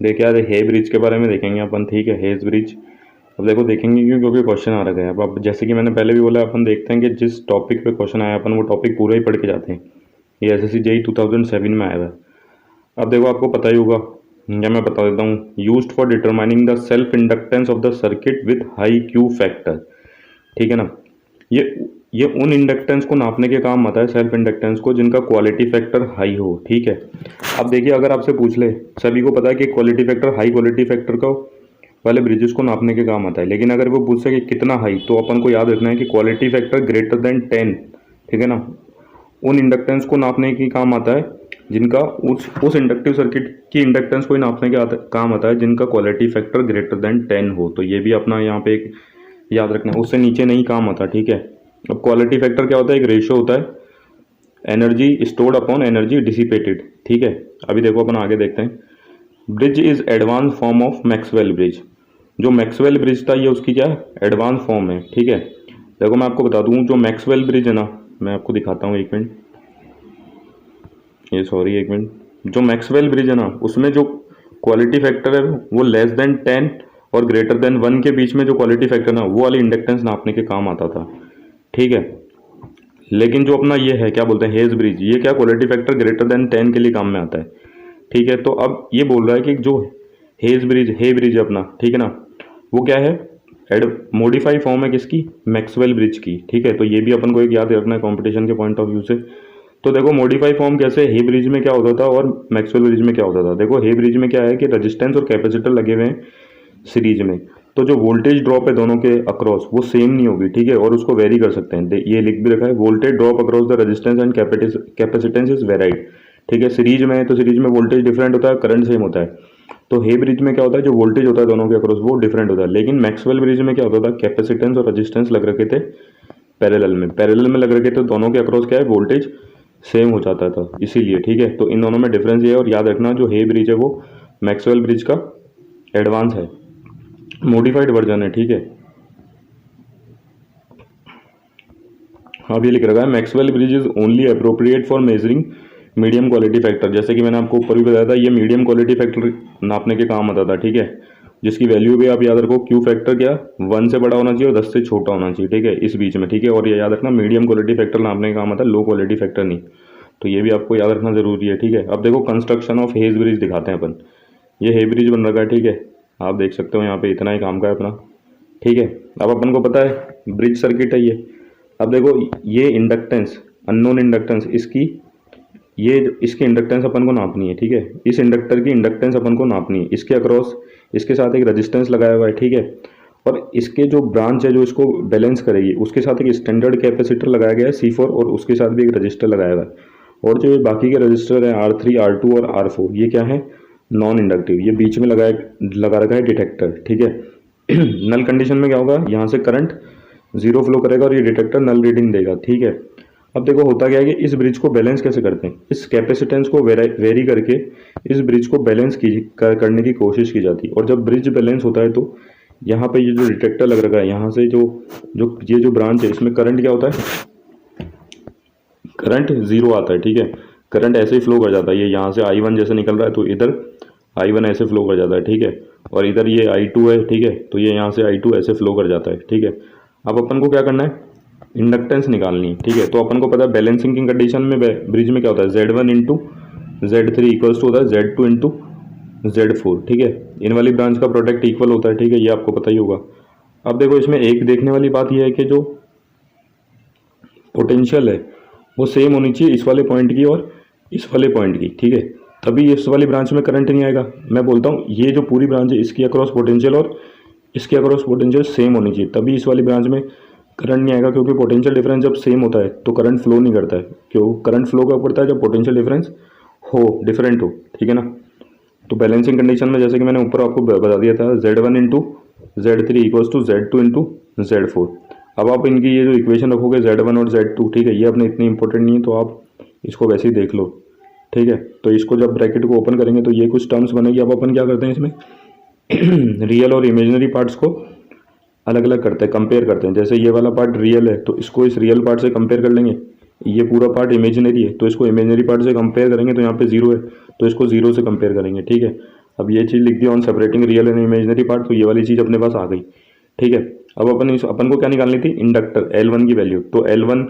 देखिए यार, हे ब्रिज के बारे में देखेंगे अपन, ठीक है, हेज ब्रिज। अब देखो देखेंगे क्यों, क्योंकि क्वेश्चन आ रखा है। अब जैसे कि मैंने पहले भी बोला, अपन देखते हैं कि जिस टॉपिक पे क्वेश्चन आया अपन वो टॉपिक पूरा ही पढ़ के जाते हैं। ये एसएससी जेई 2007 में आया हुआ है। अब देखो आपको पता ही होगा, या मैं बता देता हूँ, used for determining the self inductance of the circuit with high Q factor, ठीक है ना। ये ये उन इंडक्टेंस को नापने के काम आता है, सेल्फ इंडक्टेंस को, जिनका क्वालिटी फैक्टर हाई हो, ठीक है। अब देखिए, अगर आपसे पूछ ले, सभी को पता है कि quality factor, high quality factor का वाले ब्रिजेस को नापने के काम आता है। लेकिन अगर वो पूछ सके कितना हाई, तो अपन को याद रखना है कि क्वालिटी फैक्टर ग्रेटर देन 10, ठीक है ना, उन इंडक्टेंस को नापने के काम आता है जिनका उस इंडक्टिव सर्किट की इंडक्टेंस को ही नापने के काम आता है जिनका क्वालिटी फैक्टर ग्रेटर देन 10 हो। तो ये भी अपना यहाँ पे एक याद रखना है, उससे नीचे नहीं काम आता, ठीक है। अब क्वालिटी फैक्टर क्या होता है? एक रेशियो होता है energy stored upon energy dissipated, ठीक है। अभी देखो अपन आगे देखते हैं। Bridge is advance form of Maxwell bridge. जो मैक्सवेल ब्रिज था ये उसकी क्या है? एडवांस फॉर्म है, ठीक है। देखो मैं आपको बता दूं, जो मैक्सवेल ब्रिज है ना, मैं आपको दिखाता हूँ, एक मिनट, ये सॉरी एक मिनट। जो मैक्सवेल ब्रिज है ना, उसमें जो क्वालिटी फैक्टर है वो लेस देन 10 और ग्रेटर देन 1 के बीच में जो क्वालिटी फैक्टर ना, वो वाली इंडक्टेंस नापने के काम आता था, ठीक है। लेकिन जो अपना ये है, क्या बोलते हैं, हेज ब्रिज, ये क्या क्वालिटी फैक्टर ग्रेटर देन 10 के लिए काम में आता है, ठीक है। तो अब ये बोल रहा है कि जो हेज ब्रिज, हे ब्रिज अपना, ठीक है ना, वो क्या है? एड मॉडिफाई फॉर्म है किसकी? मैक्सवेल ब्रिज की, ठीक है। तो ये भी अपन को एक याद रखना है कॉम्पिटिशन के पॉइंट ऑफ व्यू से। तो देखो मॉडिफाई फॉर्म कैसे, हे ब्रिज में क्या होता था और मैक्सवेल ब्रिज में क्या होता था। देखो हे ब्रिज में क्या है कि रजिस्टेंस और कैपेसिटर लगे हुए हैं सीरीज में, तो जो वोल्टेज ड्रॉप है दोनों के अक्रॉस वो सेम नहीं होगी, ठीक है, और उसको वेरी कर सकते हैं। ये लिख भी रखा है, voltage drop across the resistance and capacitance is varied, ठीक है। सीरीज में है तो सीरीज में वोल्टेज डिफरेंट होता है, करंट सेम होता है। तो हे ब्रिज में क्या होता है, जो वोल्टेज होता है दोनों के अक्रॉस वो डिफरेंट होता है। लेकिन मैक्सवेल ब्रिज में क्या होता था, कैपेसिटेंस और रेजिस्टेंस लग रखे थे पैरेलल में लग रखे थे, दोनों के अक्रॉस क्या है, वोल्टेज सेम हो जाता था, इसीलिए, ठीक है। तो इन दोनों में डिफरेंस ये है। और याद रखना, जो हे ब्रिज है वो मैक्सवेल ब्रिज का एडवांस है, मॉडिफाइड वर्जन है, ठीक है। अब ये लिख रखा है, Maxwell bridge is only appropriate for measuring medium quality factor. जैसे कि मैंने आपको ऊपर भी बताया था, ये मीडियम क्वालिटी फैक्टर नापने के काम आता था, ठीक है, जिसकी वैल्यू भी आप याद रखो, क्यू फैक्टर क्या 1 से बड़ा होना चाहिए और 10 से छोटा होना चाहिए, ठीक है, इस बीच में, ठीक है। और ये याद रखना, मीडियम क्वालिटी फैक्टर नापने का काम आता है, लो क्वालिटी फैक्टर नहीं। तो ये भी आपको याद रखना जरूरी है, ठीक है। अब देखो कंस्ट्रक्शन ऑफ हेज ब्रिज दिखाते हैं अपन। ये हे ब्रिज बन रखा है, ठीक है, आप देख सकते हो यहाँ पे इतना ही काम का है अपना, ठीक है। अब अपन को पता है ब्रिज सर्किट है ये। अब देखो ये इंडक्टेंस, अननोन इंडक्टेंस, इसकी इंडक्टेंस अपन को नापनी है, ठीक है। इस इंडक्टर की इंडक्टेंस अपन को नापनी है, इसके अक्रॉस इसके साथ एक रेजिस्टेंस लगाया हुआ है, ठीक है। और इसके जो ब्रांच है जो इसको बैलेंस करेगी, उसके साथ एक स्टैंडर्ड कैपेसिटर लगाया गया है C4, और उसके साथ भी एक रजिस्टर लगाया हुआ है। और जो बाकी के रजिस्टर हैं R3, R2 और R4, ये क्या है? Non inductive. ये बीच में लगा रखा है डिटेक्टर, ठीक है। नल कंडीशन में क्या होगा, यहाँ से करंट 0 फ्लो करेगा और ये डिटेक्टर नल रीडिंग देगा, ठीक है। अब देखो होता क्या है कि इस ब्रिज को बैलेंस कैसे करते हैं, इस कैपेसिटेंस को वेरी करके इस ब्रिज को बैलेंस करने की कोशिश की जाती है। और जब ब्रिज बैलेंस होता है तो यहाँ पे ये जो डिटेक्टर लग रखा है, यहाँ से जो ब्रांच है, इसमें करंट क्या होता है, करंट 0 आता है, ठीक है। करंट ऐसे ही फ्लो कर जाता है, ये यहाँ से I1 जैसे निकल रहा है तो इधर I1 ऐसे फ्लो कर जाता है, ठीक है। और इधर ये I2 है, ठीक है, तो ये यहाँ से I2 ऐसे फ्लो कर जाता है, ठीक है। अब अपन को क्या करना है, इंडक्टेंस निकालनी है, ठीक है। तो अपन को पता है बैलेंसिंग की कंडीशन में ब्रिज में क्या होता है, Z1 into Z3 equals to होता है Z2 इंटू Z4, ठीक है। इन वाली ब्रांच का प्रोडक्ट इक्वल होता है, ठीक है, ये आपको पता ही होगा। अब देखो इसमें एक देखने वाली बात यह है कि जो पोटेंशियल है वो सेम होनी चाहिए इस वाले पॉइंट की और इस वाले पॉइंट की, ठीक है, तभी इस वाली ब्रांच में करंट नहीं आएगा। मैं बोलता हूँ ये जो पूरी ब्रांच है इसकी अक्रॉस पोटेंशियल और इसके अक्रॉस पोटेंशियल सेम होनी चाहिए, तभी इस वाली ब्रांच में करंट नहीं आएगा। क्योंकि पोटेंशियल डिफरेंस जब सेम होता है तो करंट फ्लो नहीं करता है। क्यों करंट फ्लो कब करता है? जब पोटेंशियल डिफरेंस डिफरेंट हो, ठीक है ना। तो बैलेंसिंग कंडीशन में जैसे कि मैंने ऊपर आपको बता दिया था, Z1 into Z3 equals to Z2 into Z4। अब आप इनकी ये जो इक्वेशन रखोगे Z1 और Z2, ठीक है, ये अपने इतनी इंपॉर्टेंट नहीं है, तो आप इसको वैसे ही देख लो, ठीक है। तो इसको जब ब्रैकेट को ओपन करेंगे तो ये कुछ टर्म्स बनेगी। अब अपन क्या करते हैं इसमें रियल और इमेजिनरी पार्ट्स को अलग अलग करते हैं, कंपेयर करते हैं। जैसे ये वाला पार्ट रियल है तो इसको इस रियल पार्ट से कंपेयर कर लेंगे, ये पूरा पार्ट इमेजिनरी है तो इसको इमेजिनरी पार्ट से कंपेयर करेंगे, तो यहाँ पे 0 है तो इसको 0 से कंपेयर करेंगे, ठीक है। अब ये चीज़ लिख दी on separating real and imaginary part, तो ये वाली चीज़ अपने पास आ गई, ठीक है। अब अपन को क्या निकालनी थी, इंडक्टर L1 की वैल्यू, तो L1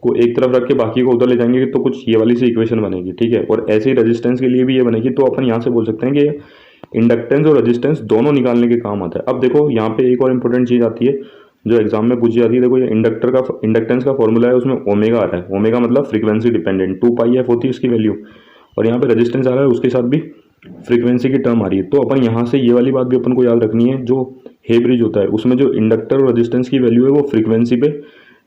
को एक तरफ रख के बाकी को उधर ले जाएंगे तो कुछ ये वाली सी इक्वेशन बनेगी, ठीक है। और ऐसे ही रेजिस्टेंस के लिए भी ये बनेगी, तो अपन यहाँ से बोल सकते हैं कि इंडक्टेंस और रेजिस्टेंस दोनों निकालने के काम आता है। अब देखो यहाँ पे एक और इंपॉर्टेंट चीज़ आती है जो एग्जाम में पूछी जाती है। देखो ये इंडक्टेंस का फॉर्मूला है, उसमें ओमेगा आ रहा है, ओमेगा मतलब फ्रीक्वेंसी डिपेंडेंट, 2πf होती है उसकी वैल्यू, और यहाँ पे रेजिस्टेंस आ रहा है उसके साथ भी फ्रीक्वेंसी की टर्म आ रही है। तो अपन यहाँ से ये वाली बात भी अपन को याद रखनी है, जो हे ब्रिज होता है उसमें जो इंडक्टर और रेजिस्टेंस की वैल्यू है वो फ्रीक्वेंसी पे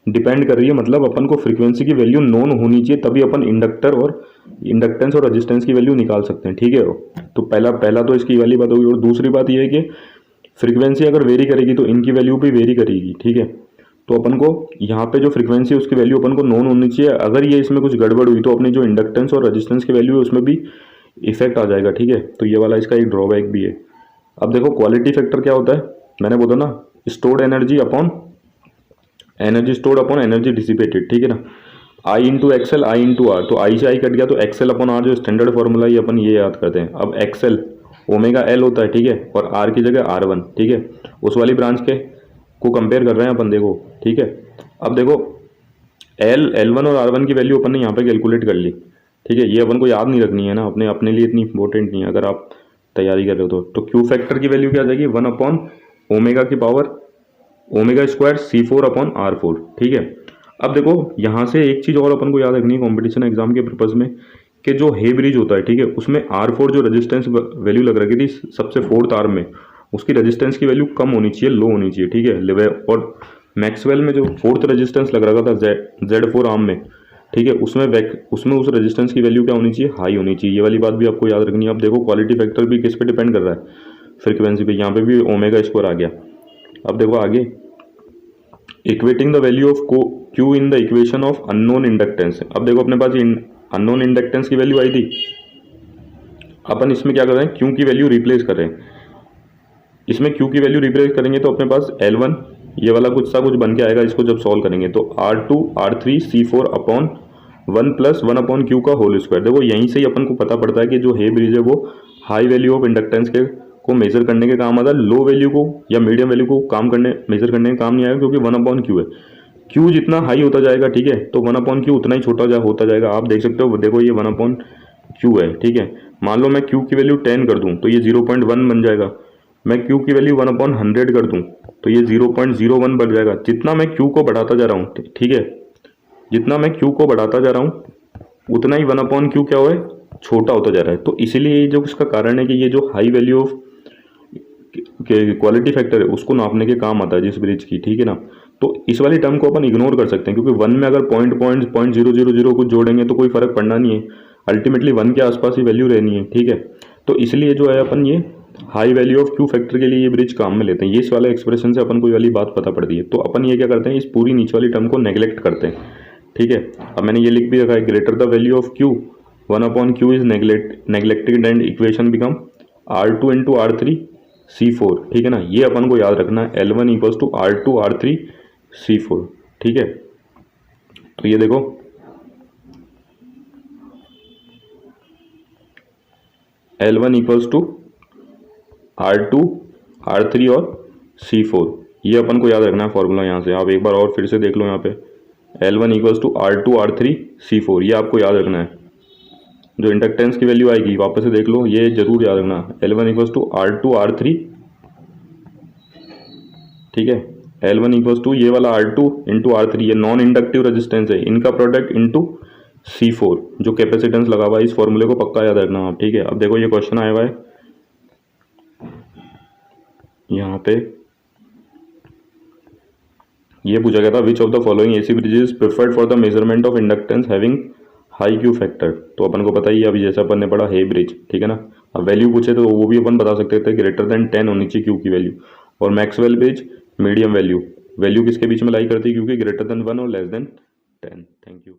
डिपेंड कर रही है, मतलब अपन को फ्रीक्वेंसी की वैल्यू नोन होनी चाहिए, तभी अपन इंडक्टेंस और रेजिस्टेंस की वैल्यू निकाल सकते हैं, ठीक है। तो पहला तो इसकी वाली बात होगी। और दूसरी बात यह है कि फ्रीक्वेंसी अगर वेरी करेगी तो इनकी वैल्यू भी वेरी करेगी, ठीक है। तो अपन को यहाँ पे जो फ्रीक्वेंसी है उसकी वैल्यू अपन को नोन होनी चाहिए। अगर ये इसमें कुछ गड़बड़ हुई तो अपनी जो इंडक्टेंस और रेजिस्टेंस की वैल्यू है उसमें भी इफेक्ट आ जाएगा, ठीक है। तो ये वाला इसका एक ड्रॉबैक भी है। अब देखो क्वालिटी फैक्टर क्या होता है, मैंने बोला ना, stored energy upon energy stored upon energy dissipated, ठीक है ना। I into XL, I into R, तो आई से आई कट गया तो एक्सएल अपॉन आर जो स्टैंडर्ड फॉर्मूला ये अपन ये याद करते हैं। अब एक्सएल ओमेगा एल होता है, ठीक है, और आर की जगह R1, ठीक है। उस वाली ब्रांच के को कंपेयर कर रहे हैं अपन, देखो, ठीक है। अब देखो L1 और R1 की वैल्यू अपन ने यहाँ पे कैलकुलेट कर ली, ठीक है। ये अपन को याद नहीं रखनी है ना, अपने लिए इतनी इंपॉर्टेंट नहीं है अगर आप तैयारी कर रहे हो तो क्यू फैक्टर की वैल्यू क्या आ जाएगी, 1 अपॉन ओमेगा की power omega square C4 upon R4, ठीक है। अब देखो यहाँ से एक चीज़ और अपन को याद रखनी है कॉम्पिटिशन एग्जाम के पर्पज़ में, कि जो हे ब्रिज होता है, ठीक है, उसमें R4 जो रेजिस्टेंस वैल्यू लग रही थी सबसे फोर्थ आर्म में, उसकी रेजिस्टेंस की वैल्यू कम होनी चाहिए, लो होनी चाहिए, ठीक है। और मैक्सवेल में जो फोर्थ रेजिस्टेंस लग रहा था Z4 आर्म में, ठीक है, उसमें उस रेजिस्टेंस की वैल्यू क्या होनी चाहिए, हाई होनी चाहिए। ये वाली बात भी आपको याद रखनी है। अब देखो क्वालिटी फैक्टर भी किस पे डिपेंड कर रहा है, फ्रीक्वेंसी पे। यहाँ पे भी ओमेगा स्क्वायर आ गया। अब देखो आगे, equating the value of Q in the equation of unknown inductance. अब देखो अपने पास अननोन इंडक्टेंस की वैल्यू आई थी, अपन इसमें क्या कर रहे हैं, क्यू की वैल्यू रिप्लेस कर रहे हैं। इसमें क्यू की वैल्यू रिप्लेस करेंगे तो अपने पास L1 ये वाला कुछ सा कुछ बन के आएगा, इसको जब सॉल्व करेंगे तो R2 R3 C4 upon 1 plus 1 upon Q का होल स्क्वायर। देखो यहीं से ही अपन को पता पड़ता है कि जो हे ब्रिज है वो हाई वैल्यू ऑफ इंडक्टेंस को मेजर करने के काम आता है, लो वैल्यू को या मीडियम वैल्यू को मेजर करने का काम नहीं आएगा, क्योंकि 1 अपॉन क्यू है। क्यू जितना हाई होता जाएगा, ठीक है, तो 1 अपॉन क्यू उतना ही छोटा होता जाएगा। आप देख सकते हो, देखो ये 1 अपॉन क्यू है, ठीक है। मान लो मैं क्यू की वैल्यू 10 कर दूं तो ये 0.1 बन जाएगा। मैं क्यू की वैल्यू 1 अपॉन 100 कर दूं तो ये 0.01 बढ़ जाएगा। जितना मैं क्यू को बढ़ाता जा रहा हूँ, ठीक है, जितना मैं क्यू को बढ़ाता जा रहा हूँ उतना ही 1 अपॉन क्यू क्या हुआ है, छोटा होता जा रहा है। तो इसीलिए जो इसका कारण है कि ये जो high value of quality factor है उसको नापने के काम आता है जिस ब्रिज की, ठीक है ना। तो इस वाली टर्म को अपन इग्नोर कर सकते हैं, क्योंकि 1 में अगर 0.000 कुछ जोड़ेंगे तो कोई फर्क पड़ना नहीं है, अल्टीमेटली 1 के आसपास ही वैल्यू रहनी है, ठीक है। तो इसलिए जो है अपन ये high value of Q factor के लिए ये ब्रिज काम में लेते हैं। ये इस वाले एक्सप्रेशन से अपन को ये वाली बात पता पड़ती है। तो अपन ये क्या करते हैं, इस पूरी नीचे वाली टर्म को नेग्लेक्ट करते हैं, ठीक है। अब मैंने ये लिख भी रखा है, greater the value of Q 1 upon Q is neglected and equation become R2 into R3 C4, ठीक है ना। ये अपन को याद रखना है, L1 equals to R2 R3 C4, ठीक है। तो ये देखो L1 equals to R2 R3 और C4, ये अपन को याद रखना है फॉर्मूला। यहाँ से आप एक बार और फिर से देख लो, यहाँ पे L1 equals to R2 R3 C4, ये आपको याद रखना है। जो इंडक्टेंस की वैल्यू आएगी वापस से देख लो, ये जरूर याद रखना, L1 equals to R2 R3, ठीक है। L1 इक्वल्स टू ये वाला R2 इंटू R3, ये नॉन इंडक्टिव रेजिस्टेंस है, इनका प्रोडक्ट इंटू C4 जो कैपेसिटेंस लगा हुआ है। इस फॉर्मूले को पक्का याद रखना आप, ठीक है। अब देखो ये क्वेश्चन आया हुआ है यहाँ पे, ये पूछा गया था, which of the following AC bridges preferred for the measurement of inductance having high Q factor. तो अपन को पता ही है, अभी जैसे अपन ने पढ़ा हे ब्रिज, ठीक है ना। अब वैल्यू पूछे तो वो भी अपन बता सकते थे, ग्रेटर देन 10 होनी चाहिए क्यू की वैल्यू। और मैक्सवेल ब्रिज मीडियम वैल्यू किसके बीच में लाई करती है, क्योंकि ग्रेटर देन 1 और लेस देन 10। Thank you.